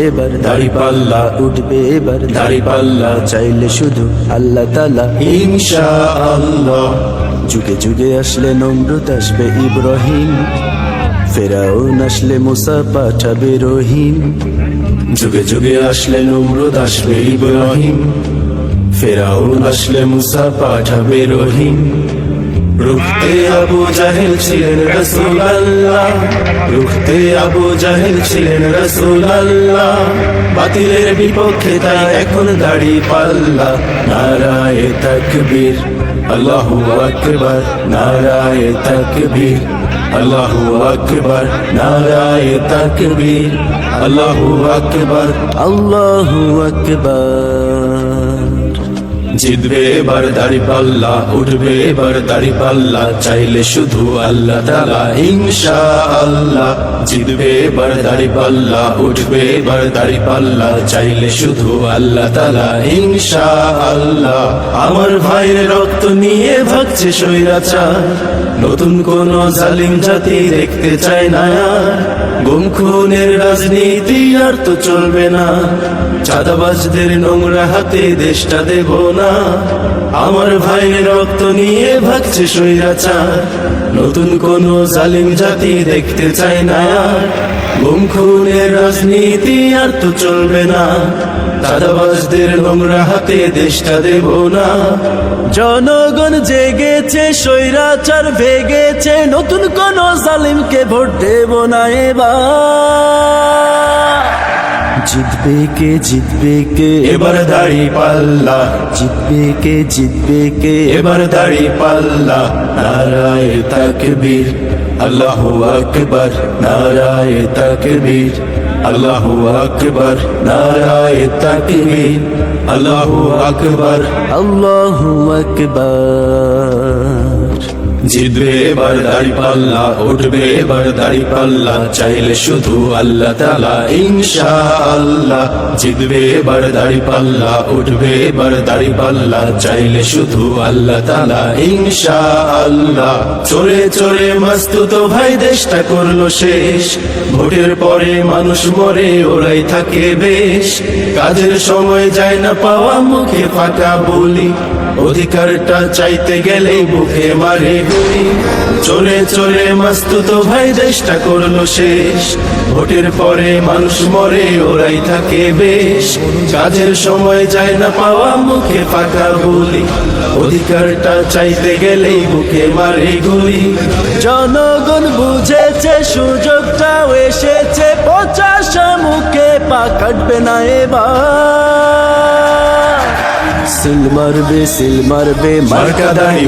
এবার দাড়ি পাল্লা উঠবে, এবার দাড়ি পাল্লা চাইলে শুধু আল্লাহ তাআলা ইনশাআল্লাহ। যুগে যুগে আসলে নমরুদ আসবে ইব্রাহিম, ফেরাউন আসলে মুসা পাঠাবে রহিম। যুগে যুগে আসলে নমরুদ আসবে ইব্রাহিম, ফেরাউন আসলে মুসা পাঠাবে রহিম। রুখতে আবু জাহেল ছিলেন রাসূলুল্লাহ, রুখতে আবু জাহেল ছিলেন রাসূলুল্লাহ। বাতিলের বিপক্ষে তাই এখন দাড়ি পাল্লা। নারায়ে তাকবীর, আল্লাহু আকবার, নারায়ে তাকবীর, আল্লাহু আকবার, নারায়ে তাকবীর, আল্লাহু আকবার, আল্লাহু আকবার। জিতবে এবার দাড়ি পাল্লা, উঠবে এবার দাড়ি পাল্লা চাইলে শুধু আল্লাহ তাআলা ইনশাআল্লাহ। জিতবে এবার দাড়ি পাল্লা, উঠবে এবার দাড়ি পাল্লা চাইলে শুধু আল্লাহ তাআলা ইনশাআল্লাহ। আমার ভাইয়ের রক্ত নিয়ে ভাগছে স্বৈরাচার, নতুন কোন জালিম জাতি দেখতে চায় না আর। গুম খুনের রাজনীতি আর তো চলবে না, চাঁদাবাজদের নোংরা হাতে দেশটা দেব না। আমার ভাইয়ের রক্ত নিয়ে ভাগছে স্বৈরাচার, নতুন কোন জালিম জাতি দেখতে চায় না আর। গুম খুনের রাজনীতি আর তো চলবে না, চাঁদাবাজদের নোংরা হাতে দেশটা দেব না। জনগণ জেগেছে, স্বৈরাচার ভেগেছে, নতুন কোন জালিমকে ভোট দেব না এবার। জিতবে কে, জিতবে কে এবার দাড়ি পাল্লা, জিতবে কে, জিতবে কে এবার দাড়ি পাল্লা। নারায়ে তাকবীর, আল্লাহু আকবার, নারায়ে তাকবীর, আল্লাহু আকবার, নারায়ে তাকবীর, আল্লাহু আকবার, আল্লাহু আকবার। জিতবে এবার দাড়ি পাল্লা, উঠবে এবার দাড়ি পাল্লা চাইলে শুধু আল্লাহ তাআলা ইনশাআল্লাহ। জিতবে এবার দাড়ি পাল্লা, উঠবে এবার দাড়ি পাল্লা চাইলে শুধু আল্লাহ তাআলা ইনশাআল্লাহ। চোরে চোরে মাস্তুত ভাই দেশটা করলো শেষ, ভোটের পরে মানুষ মরে ওরাই থাকে বেশ। কাজের সময় যায় না পাওয়া, মুখে ফাঁকা বলি, অধিকারটা চাইতে গেলেই বুকে মারে গুলি। চলে চলে মাস্তুত ভাই দেশটা করলো শেষ, ভোটের পরে মানুষ মরে ওরাই থাকে বেশ। কাজের সময় যায় না পাওয়া, মুখে ফাঁকা বলি, অধিকারটা চাইতে গেলেই বুকে মারে গুলি। জনগণ বুঝেছে, সুযোগটাও এসেছে, 50 মুখে পা কাটবে না এবার। সিল মারবে, সিল মারবে, মার্কা দাড়ি